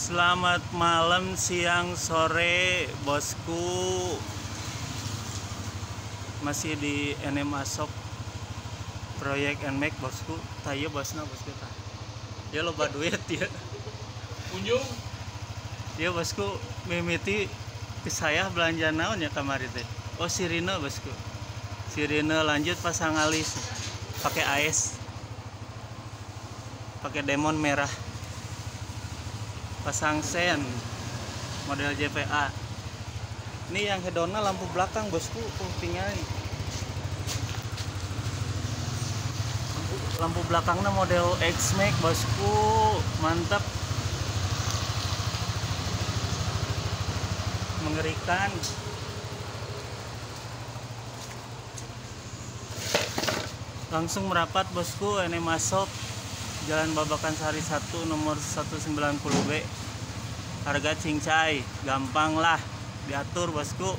Selamat malam, siang, sore, bosku. Masih di NM Asop proyek NMAX, bosku. Tayo bosna bosku tah. Ya loba duit ya. Kunjung Ya bosku, mimiti ke saya belanja naon ya kamari teh. Oh, sirine bosku. Sirine lanjut pasang alis pakai AS. Pakai demon merah. Pasang sen model JPA. Ini yang hedonna lampu belakang bosku, tinggal lampu belakangnya model X-Max bosku, mantap, mengerikan. Langsung merapat bosku, ini masuk Jalan Babakan Sari 1 nomor 190B. Harga cincai, gampang lah diatur bosku.